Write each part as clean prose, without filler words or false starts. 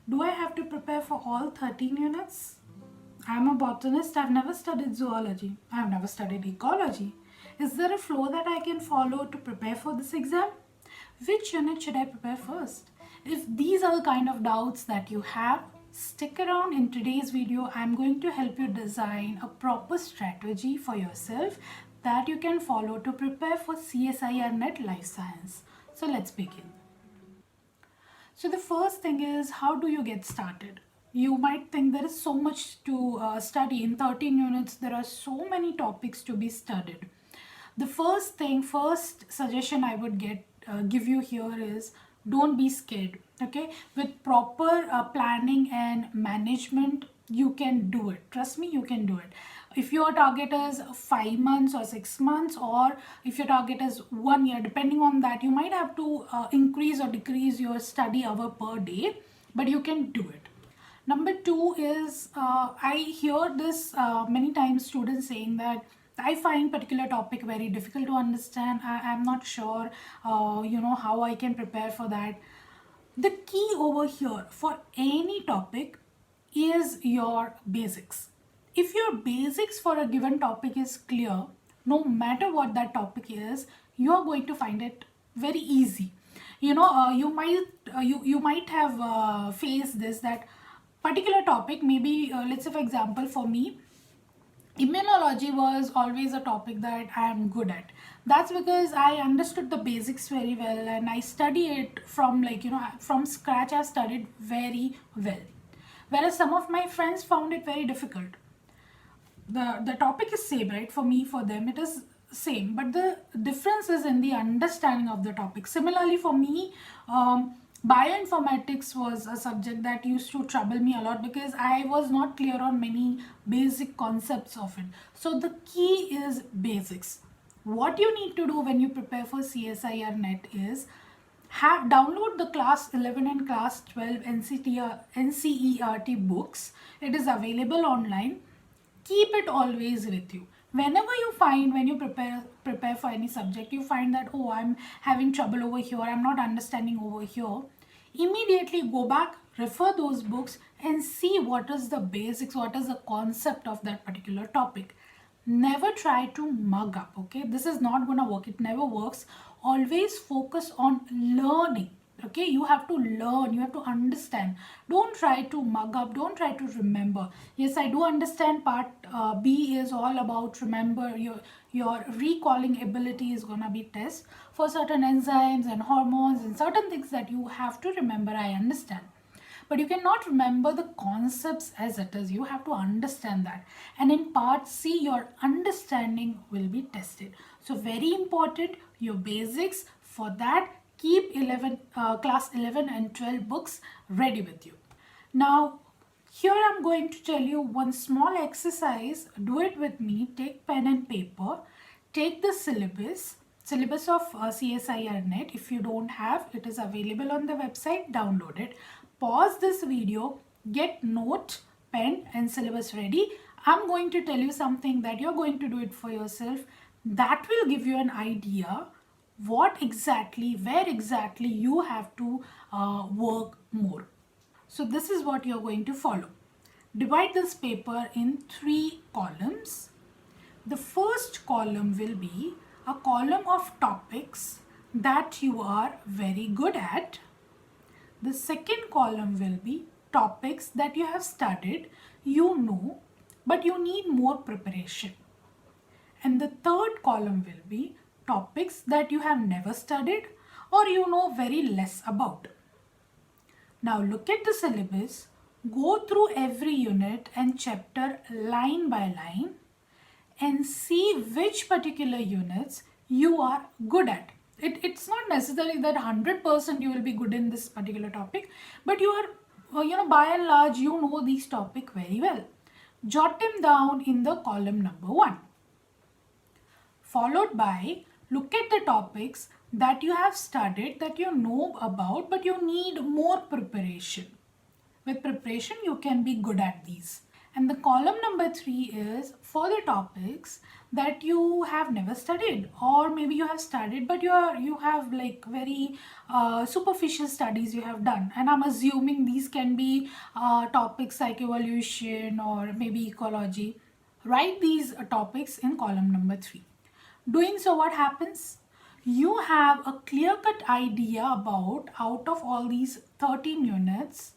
Do I have to prepare for all 13 units? I'm a botanist, I've never studied zoology, I've never studied ecology. Is there a flow that I can follow to prepare for this exam? Which unit should I prepare first? If these are the kind of doubts that you have, stick around. In today's video. I'm going to help you design a proper strategy for yourself that you can follow to prepare for CSIR NET Life Science. So let's begin. So the first thing is, how do you get started? You might think there is so much to study. In 13 units, there are so many topics to be studied. The first suggestion I would give you here is, don't be scared. Okay, with proper planning and management, you can do it. Trust me, you can do it. If your target is 5 months or 6 months, or if your target is 1 year, depending on that, you might have to increase or decrease your study hour per day, but you can do it. Number two is, I hear this many times, students saying that I find particular topic very difficult to understand. I'm not sure, how I can prepare for that. The key over here for any topic is your basics. If your basics for a given topic is clear, no matter what that topic is, you are going to find it very easy. You might have faced this, that particular topic, maybe let's say for example, for me, immunology was always a topic that I am good at. That's because I understood the basics very well, and I study it from from scratch. I studied very well. Whereas some of my friends found it very difficult. The topic is same, right? For me, for them, it is same, but the difference is in the understanding of the topic. Similarly, for me, bioinformatics was a subject that used to trouble me a lot because I was not clear on many basic concepts of it. So the key is basics. What you need to do when you prepare for CSIR NET is download the class 11 and class 12 NCERT books. It is available online. Keep it always with you. Whenever you find, when you prepare for any subject, you find that, oh, I'm having trouble over here, I'm not understanding over here, immediately go back, refer those books and see what is the basics, what is the concept of that particular topic. Never try to mug up. Okay, this is not gonna work. It never works. Always focus on learning. Okay, you have to learn, you have to understand. Don't try to mug up, don't try to remember. Yes, I do understand part B is all about remember. Your recalling ability is gonna be test for certain enzymes and hormones and certain things that you have to remember. I understand, but you cannot remember the concepts as it is. You have to understand that, and in part C, your understanding will be tested. So very important, your basics. For that, keep class 11 and 12 books ready with you. Now, here I'm going to tell you one small exercise. Do it with me. Take pen and paper. Take the syllabus of CSIR NET. If you don't have, it is available on the website. Download it. Pause this video. Get note, pen and syllabus ready. I'm going to tell you something that you're going to do it for yourself. That will give you an idea where exactly you have to work more. So this is what you're going to follow. Divide this paper in 3 columns. The first column will be a column of topics that you are very good at. The second column will be topics that you have studied, but you need more preparation. And the third column will be topics that you have never studied or you know very less about. Now look at the syllabus, go through every unit and chapter line by line and see which particular units you are good at. It's not necessary that 100% you will be good in this particular topic, but you are, by and large, you know these topics very well. Jot them down in the column number 1. Followed by, look at the topics that you have studied, that you know about, but you need more preparation. With preparation, you can be good at these. And the column number 3 is for the topics that you have never studied, or maybe you have studied but you have like very superficial studies you have done, and I'm assuming these can be topics like evolution or maybe ecology. Write these topics in column number 3. Doing so, what happens? You have a clear cut idea about, out of all these 13 units,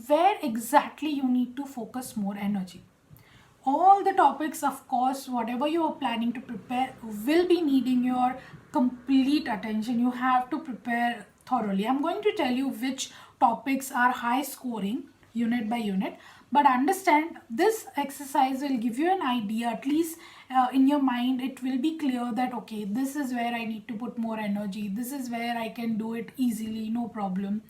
where exactly you need to focus more energy. All the topics, of course, whatever you are planning to prepare, will be needing your complete attention. You have to prepare thoroughly. I'm going to tell you which topics are high scoring unit by unit, but understand this exercise will give you an idea, at least in your mind it will be clear that okay, this is where I need to put more energy, this is where I can do it easily, no problem.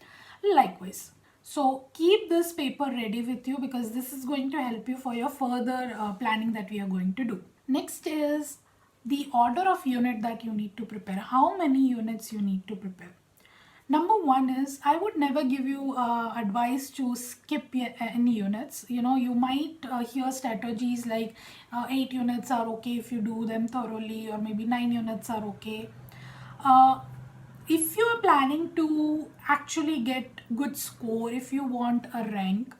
Likewise, so keep this paper ready with you, because this is going to help you for your further planning that we are going to do. Next is the order of unit that you need to prepare. How many units you need to prepare? Number one is, I would never give you advice to skip any units. You know, you might hear strategies like 8 units are okay if you do them thoroughly, or maybe 9 units are okay. If you are planning to actually get good score, if you want a rank,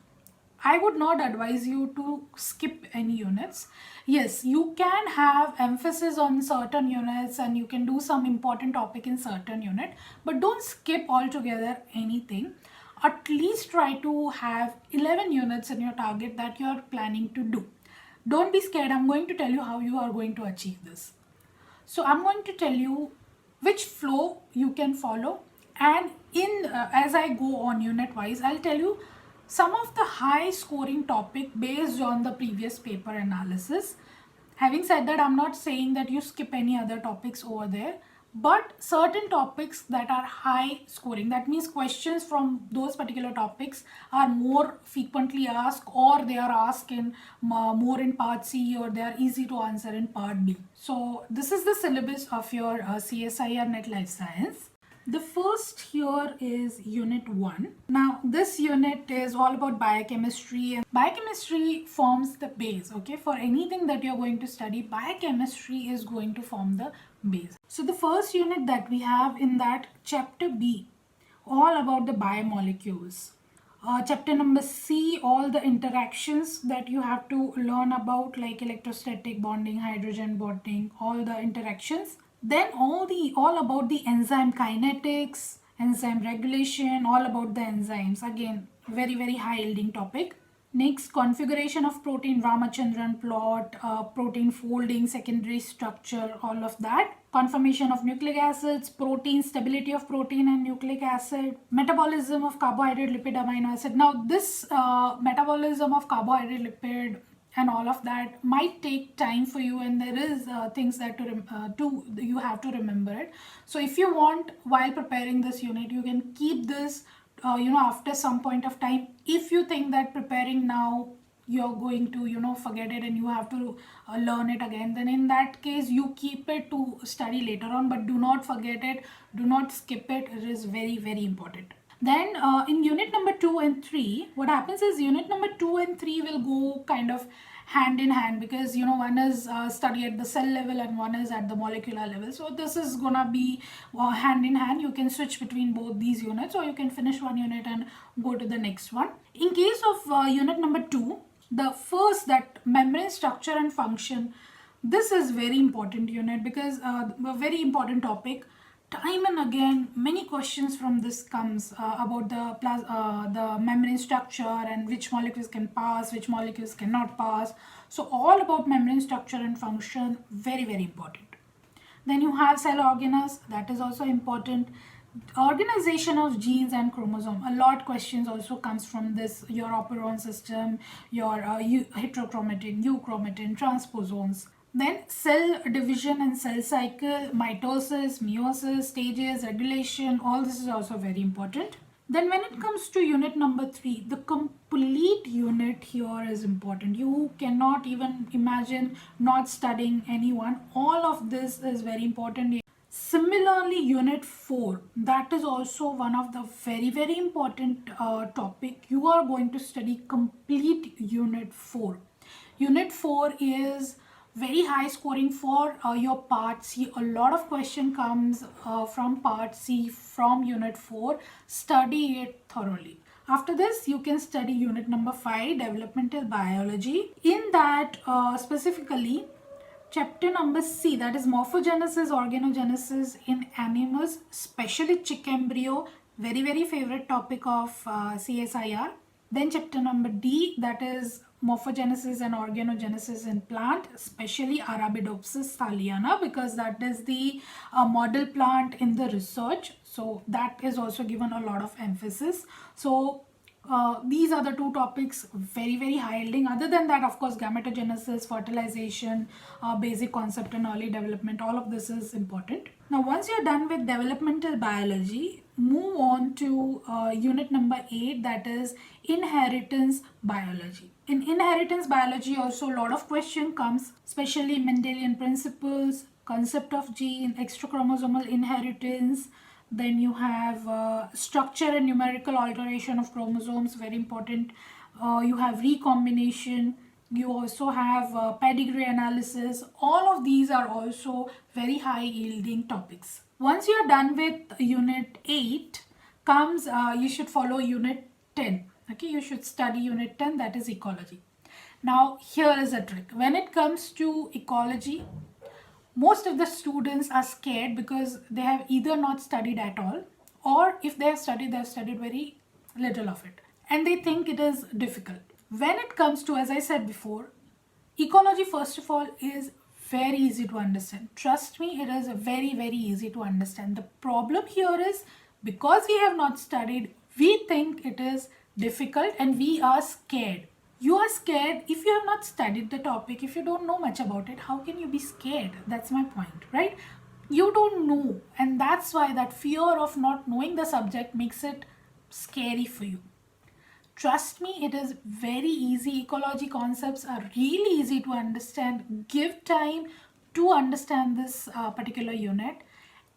I would not advise you to skip any units. Yes, you can have emphasis on certain units and you can do some important topic in certain unit, but don't skip altogether anything. At least try to have 11 units in your target that you are planning to do. Don't be scared. I'm going to tell you how you are going to achieve this. So I'm going to tell you which flow you can follow, and in as I go on unit wise, I'll tell you some of the high scoring topic based on the previous paper analysis. Having said that, I'm not saying that you skip any other topics over there, but certain topics that are high scoring, that means questions from those particular topics are more frequently asked, or they are asked in more in part C, or they are easy to answer in part B. So this is the syllabus of your CSIR Net Life Science. The first here is unit 1. Now this unit is all about biochemistry, and biochemistry forms the base, okay? For anything that you're going to study, biochemistry is going to form the base. So the first unit that we have in that, chapter B, all about the biomolecules. Chapter number C, all the interactions that you have to learn about, like electrostatic bonding, hydrogen bonding, all the interactions. Then all about the enzyme kinetics, enzyme regulation, all about the enzymes. Again, very high yielding topic. Next, configuration of protein, Ramachandran plot, protein folding, secondary structure, all of that. Conformation of nucleic acids, protein, stability of protein and nucleic acid, metabolism of carbohydrate, lipid, amino acid. Now this metabolism of carbohydrate, lipid and all of that might take time for you, and there is things that you have to remember it. So if you want, while preparing this unit, you can keep this after some point of time. If you think that preparing now you're going to forget it and you have to learn it again, then in that case you keep it to study later on, but do not forget it, do not skip it. It is very important. Then in unit number 2 and 3, what happens is unit number 2 and 3 will go kind of hand in hand, because one is study at the cell level and one is at the molecular level. So this is gonna be hand in hand. You can switch between both these units, or you can finish one unit and go to the next one. In case of unit number 2, the first, that membrane structure and function, this is very important unit, because a very important topic. Time and again, many questions from this comes about the membrane structure and which molecules can pass, which molecules cannot pass. So all about membrane structure and function, very important. Then you have cell organelles, that is also important. Organization of genes and chromosome, a lot questions also comes from this. Your operon system, your heterochromatin, euchromatin, transposons. Then cell division and cell cycle, mitosis, meiosis, stages, regulation, all this is also very important. Then when it comes to unit number 3, the complete unit here is important. You cannot even imagine not studying any one. All of this is very important. Similarly, Unit 4, that is also one of the very important topic. You are going to study complete Unit 4. Unit 4 is very high scoring for your part C. A lot of question comes from part C from Unit 4. Study it thoroughly. After this, you can study Unit number 5, Developmental Biology. In that, specifically, Chapter number C, that is morphogenesis, organogenesis in animals, especially chick embryo, very favorite topic of CSIR. Then chapter number D, that is morphogenesis and organogenesis in plant, especially Arabidopsis thaliana, because that is the model plant in the research. So that is also given a lot of emphasis. So these are the two topics very high yielding. Other than that, of course, gametogenesis, fertilization, basic concept and early development, all of this is important. Now once you're done with developmental biology, move on to unit number 8, that is inheritance biology. In inheritance biology also a lot of question comes, especially Mendelian principles, concept of gene, extrachromosomal inheritance. Then you have structure and numerical alteration of chromosomes, very important. You have recombination. You also have pedigree analysis. All of these are also very high yielding topics. Once you are done with unit 8, comes you should follow unit 10. Okay, you should study unit 10, that is ecology. Now here is a trick. When it comes to ecology, most of the students are scared because they have either not studied at all, or if they have studied very little of it, and they think it is difficult. When it comes to, as I said before, ecology, first of all, is very easy to understand. Trust me, it is very easy to understand. The problem here is, because we have not studied, we think it is difficult and we are scared. You are scared if you have not studied the topic. If you don't know much about it, how can you be scared? That's my point, right? You don't know, and that's why that fear of not knowing the subject makes it scary for you. Trust me, it is very easy. Ecology concepts are really easy to understand. Give time to understand this particular unit,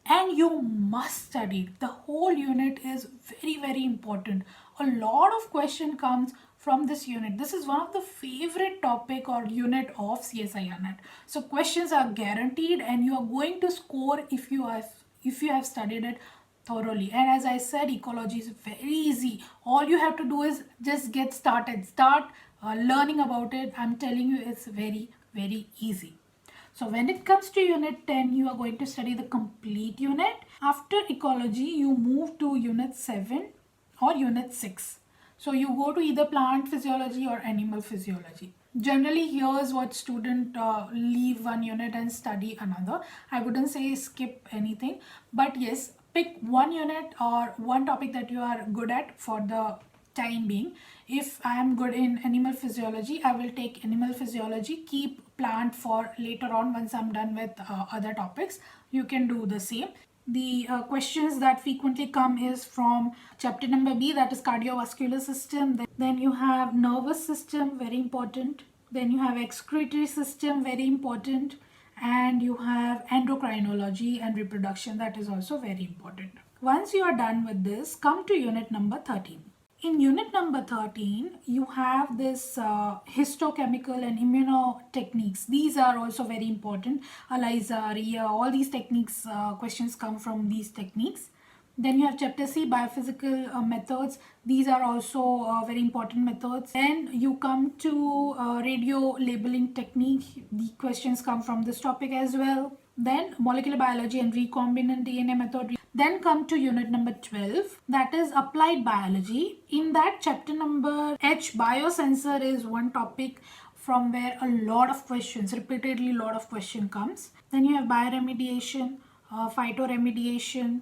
and you must study it. The whole unit is very important. A lot of question comes from this unit. This is one of the favorite topic or unit of CSIR net. So questions are guaranteed, and you are going to score if you have studied it thoroughly. And as I said, ecology is very easy. All you have to do is just get started. Start learning about it. I'm telling you, it's very easy. So when it comes to unit 10, you are going to study the complete unit. After ecology, you move to unit 7 or unit 6. So you go to either plant physiology or animal physiology. Generally, here's what student leave one unit and study another. I wouldn't say skip anything, but yes, pick one unit or one topic that you are good at for the time being. If I am good in animal physiology, I will take animal physiology, keep plant for later on once I'm done with other topics. You can do the same. The questions that frequently come is from chapter number B, that is cardiovascular system. Then you have nervous system, very important. Then you have excretory system, very important. And you have endocrinology and reproduction, that is also very important. Once you are done with this, come to unit number 13. In unit number 13, you have this histochemical and immunotechniques. These are also very important. ELISA, RIA, all these techniques, questions come from these techniques. Then you have chapter C, biophysical methods. These are also very important methods. Then you come to radio labeling technique. The questions come from this topic as well. Then molecular biology and recombinant DNA method. Then come to unit number 12, that is applied biology. In that chapter number H, biosensor is one topic from where a lot of questions, repeatedly a lot of question comes. Then you have bioremediation, phytoremediation,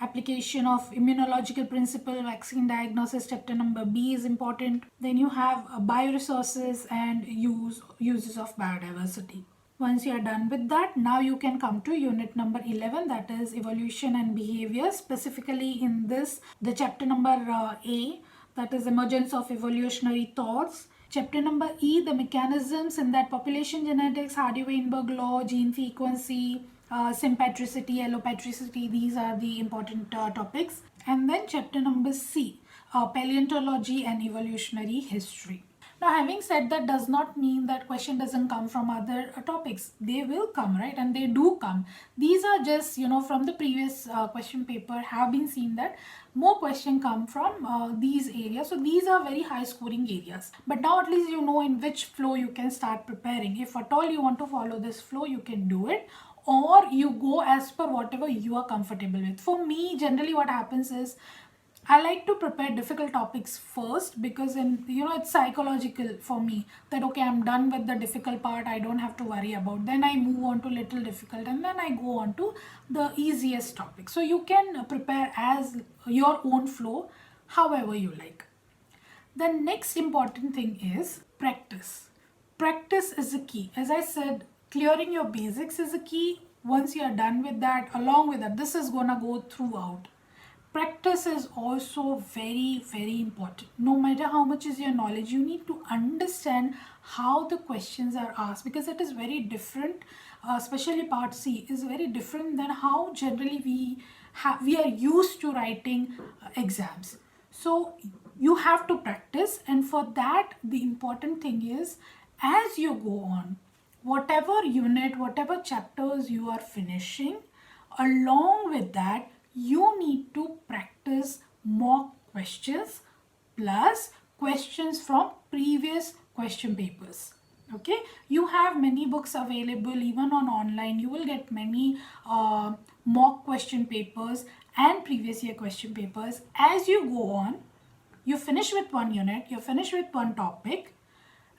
application of immunological principle, vaccine diagnosis, chapter number B is important. Then you have bioresources and uses of biodiversity. Once you are done with that, now you can come to unit number 11, that is evolution and behavior. Specifically in this, the chapter number A, that is emergence of evolutionary thoughts. Chapter number E, the mechanisms in that, population genetics, Hardy-Weinberg law, gene frequency, sympatricity, allopatricity, these are the important topics. And then chapter number C, paleontology and evolutionary history. Now, having said that does not mean that question doesn't come from other topics. They will come, right? And they do come. These are just, from the previous question paper have been seen that more question come from these areas. So these are very high scoring areas. But now at least you know in which flow you can start preparing. If at all you want to follow this flow, you can do it, or you go as per whatever you are comfortable with. For me, generally what happens is I like to prepare difficult topics first, because it's psychological for me that okay, I'm done with the difficult part, I don't have to worry about. Then I move on to little difficult, and then I go on to the easiest topic. So you can prepare as your own flow, however you like. The next important thing is practice. Practice is the key. As I said, clearing your basics is the key. Once you are done with that, along with that, this is gonna go throughout. Practice is also very, very important. No matter how much is your knowledge, you need to understand how the questions are asked, because it is very different. Especially part C is very different than how generally we are used to writing exams. So you have to practice, and for that the important thing is, as you go on, whatever unit, whatever chapters you are finishing, along with that you need to practice mock questions plus questions from previous question papers. Okay, you have many books available, even on online you will get many mock question papers and previous year question papers. As you go on, you finish with one unit, you finish with one topic,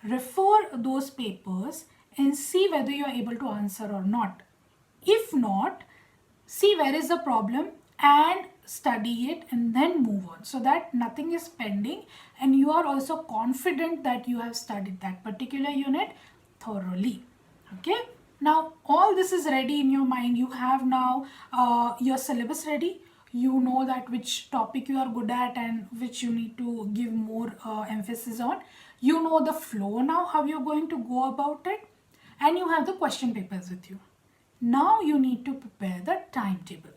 refer those papers and see whether you are able to answer or not. If not, see where is the problem and study it, and then move on, so that nothing is pending and you are also confident that you have studied that particular unit thoroughly. Okay, now all this is ready in your mind. You have now your syllabus ready. You know that which topic you are good at and which you need to give more emphasis on. You know the flow now, how you're going to go about it, and you have the question papers with you. Now you need to prepare the timetable.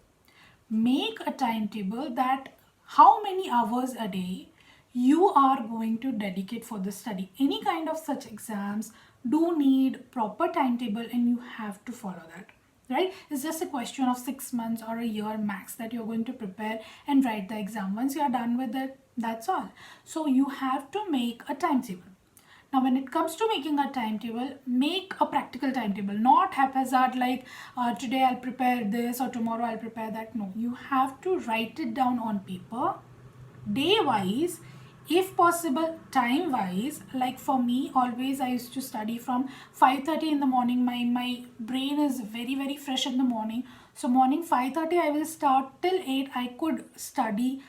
Make a timetable that how many hours a day you are going to dedicate for the study. Any kind of such exams do need proper timetable, and you have to follow that, right? It's just a question of 6 months or a year max that you're going to prepare and write the exam. Once you're done with it, that's all. So you have to make a timetable. Now, when it comes to making a timetable, make a practical timetable, not haphazard like today I'll prepare this or tomorrow I'll prepare that. No, you have to write it down on paper, day wise, if possible time wise. Like for me, always I used to study from 5:30 in the morning. My brain is very, very fresh in the morning. So morning 5:30 I will start till 8. I could study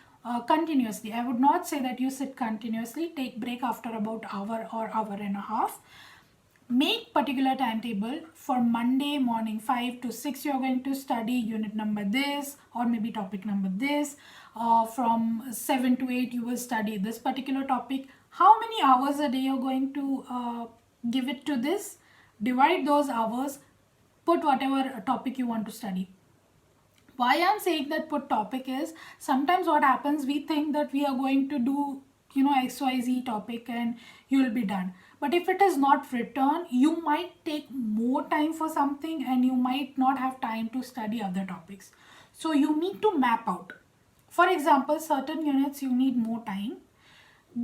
continuously. I would not say that you sit continuously. Take break after about hour or hour and a half. Make particular timetable. For Monday morning 5 to 6 you're going to study unit number this, or maybe topic number this. From 7 to 8 you will study this particular topic. How many hours a day you're going to give it to this? Divide those hours. Put whatever topic you want to study. Why I'm saying that put topic is, sometimes what happens, we think that we are going to do XYZ topic and you will be done. But if it is not written, you might take more time for something and you might not have time to study other topics. So you need to map out. For example, certain units you need more time.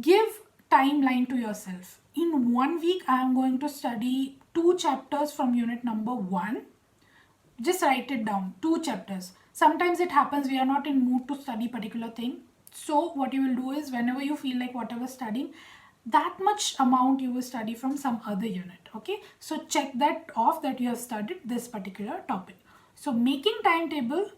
Give timeline to yourself. In 1 week, I am going to study 2 chapters from unit number 1. Just write it down, 2 chapters. Sometimes it happens we are not in mood to study particular thing. So what you will do is, whenever you feel like whatever studying, that much amount you will study from some other unit. Okay, so check that off that you have studied this particular topic. So making timetable,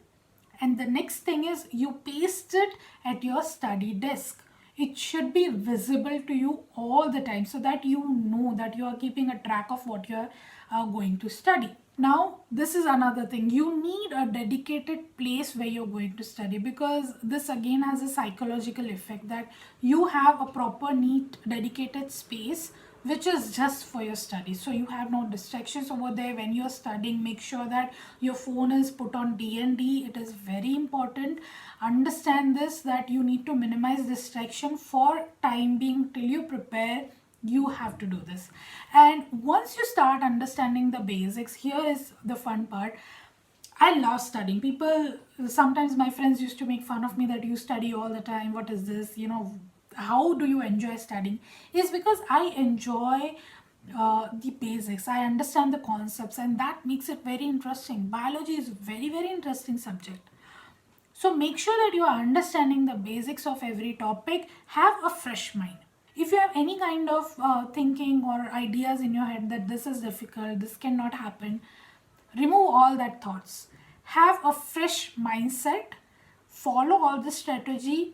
and the next thing is you paste it at your study desk. It should be visible to you all the time, so that you know that you are keeping a track of what you are going to study. Now, this is another thing. You need a dedicated place where you're going to study, because this again has a psychological effect that you have a proper, neat, dedicated space which is just for your study. So you have no distractions over there when you're studying. Make sure that your phone is put on DND. It is very important. Understand this, that you need to minimize distraction for time being till you prepare. You have to do this. And once you start understanding the basics, here is the fun part. I love studying. People, sometimes my friends used to make fun of me that you study all the time. What is this? How do you enjoy studying? Is because I enjoy the basics. I understand the concepts, and that makes it very interesting. Biology is very, very interesting subject. So make sure that you are understanding the basics of every topic. Have a fresh mind. If you have any kind of thinking or ideas in your head that this is difficult, this cannot happen, remove all that thoughts. Have a fresh mindset, follow all the strategy,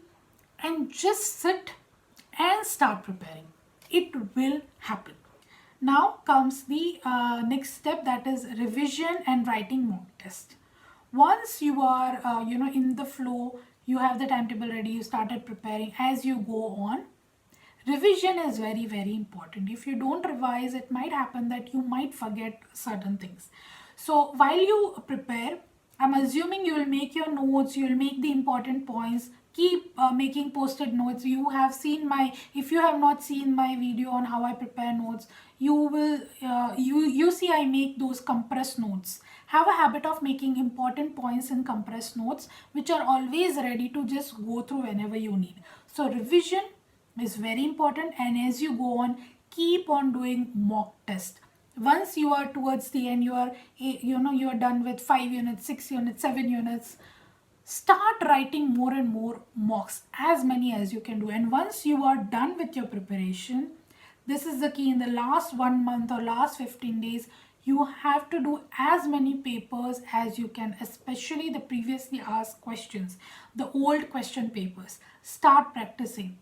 and just sit and start preparing. It will happen. Now comes the next step, that is revision and writing mock test. Once you are in the flow, you have the timetable ready, you started preparing. As you go on, revision is very, very important. If you don't revise, it might happen that you might forget certain things. So while you prepare, I'm assuming you will make your notes, you will make the important points. Keep making post-it notes. You have seen if you have not seen my video on how I prepare notes, you will you see I make those compressed notes. Have a habit of making important points in compressed notes, which are always ready to just go through whenever you need. So revision is very important, and as you go on, keep on doing mock test. Once you are towards the end, you are done with 5 units, 6 units, 7 units, start writing more and more mocks, as many as you can do. And once you are done with your preparation, this is the key, in the last 1 month or last 15 days, you have to do as many papers as you can, especially the previously asked questions, the old question papers. Start practicing.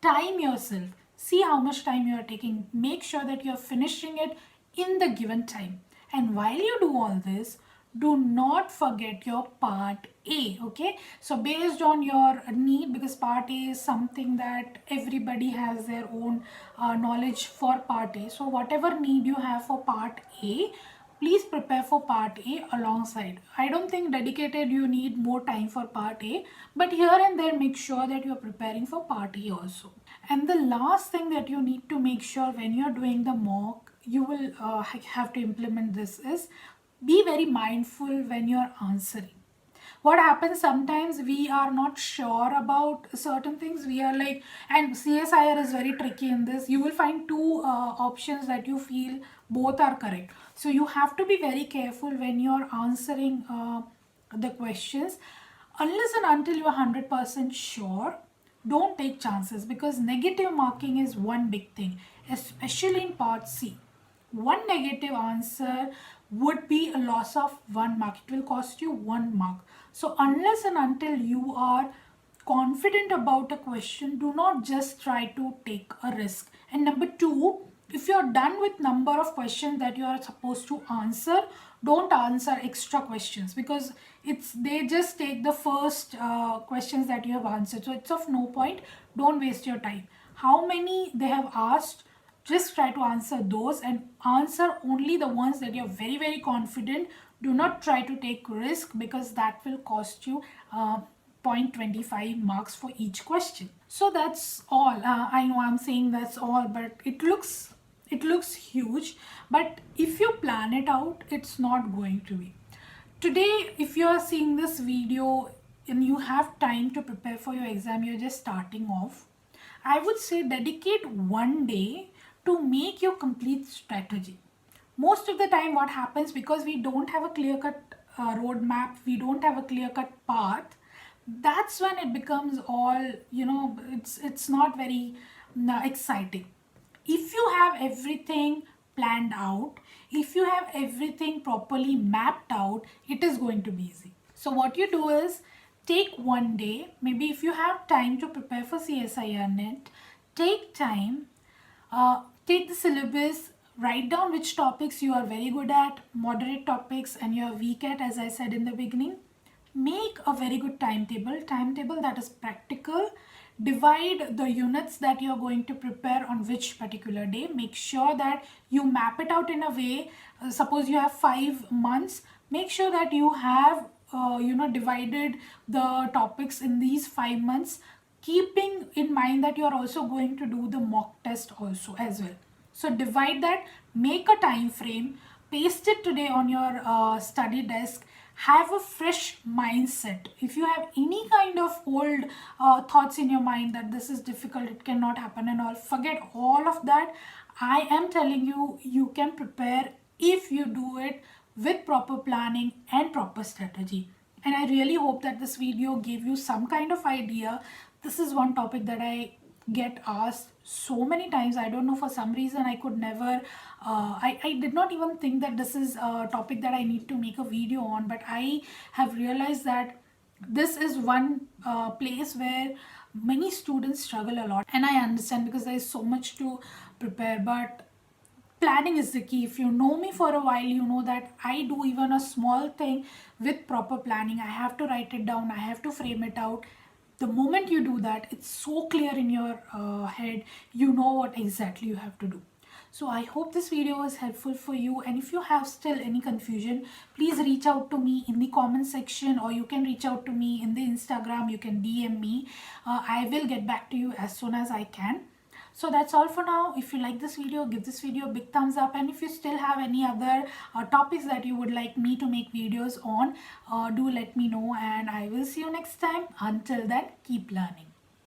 Time yourself. See how much time you are taking. Make sure that you are finishing it in the given time. And while you do all this, do not forget your part A. Okay, so based on your need, because part A is something that everybody has their own knowledge for part A. So whatever need you have for part A, please prepare for part A alongside. I don't think dedicated you need more time for part A, but here and there make sure that you are preparing for part A also. And the last thing that you need to make sure when you are doing the mock, you will have to implement this, is be very mindful when you are answering. What happens, sometimes we are not sure about certain things. We are like, and CSIR is very tricky in this. You will find two options that you feel both are correct. So you have to be very careful when you're answering the questions. Unless and until you are 100% sure, don't take chances, because negative marking is one big thing, especially in part C. One negative answer would be a loss of 1 mark. It will cost you 1 mark. So unless and until you are confident about a question, do not just try to take a risk. And number two, if you're done with number of questions that you are supposed to answer, don't answer extra questions, because they just take the first questions that you have answered. So it's of no point. Don't waste your time. How many they have asked, just try to answer those, and answer only the ones that you're very, very confident. Do not try to take risk, because that will cost you 0.25 marks for each question. So that's all. I know I'm saying that's all, but it looks huge, but if you plan it out, it's not going to be. Today, if you are seeing this video and you have time to prepare for your exam, you're just starting off, I would say dedicate one day to make your complete strategy. Most of the time what happens, because we don't have a clear-cut roadmap, we don't have a clear-cut path, that's when it becomes all, it's not very exciting. If you have everything planned out, if you have everything properly mapped out, it is going to be easy. So what you do is, take one day, maybe if you have time to prepare for CSIR NET, take time, take the syllabus, write down which topics you are very good at, moderate topics, and you are weak at, as I said in the beginning. Make a very good timetable that is practical. divide the units that you're going to prepare on which particular day. Make sure that you map it out in a way, suppose you have 5 months, make sure that you have divided the topics in these 5 months, keeping in mind that you are also going to do the mock test also as well. So divide that, make a time frame, paste it today on your study desk, have a fresh mindset. If you have any kind of old thoughts in your mind that this is difficult, it cannot happen and all, forget all of that. I am telling you, you can prepare if you do it with proper planning and proper strategy. And I really hope that this video gave you some kind of idea. This is one topic that I get asked so many times. I don't know, for some reason I could never I did not even think that this is a topic that I need to make a video on, but I have realized that this is one place where many students struggle a lot, and I understand because there is so much to prepare. But planning is the key. If you know me for a while, you know that I do even a small thing with proper planning. I have to write it down, I have to frame it out. The moment you do that, it's so clear in your head, you know what exactly you have to do. So I hope this video was helpful for you, and if you have still any confusion, please reach out to me in the comment section, or you can reach out to me in the Instagram. You can DM me. I will get back to you as soon as I can. So that's all for now. If you like this video, give this video a big thumbs up, and if you still have any other topics that you would like me to make videos on, do let me know, and I will see you next time. Until then, keep learning.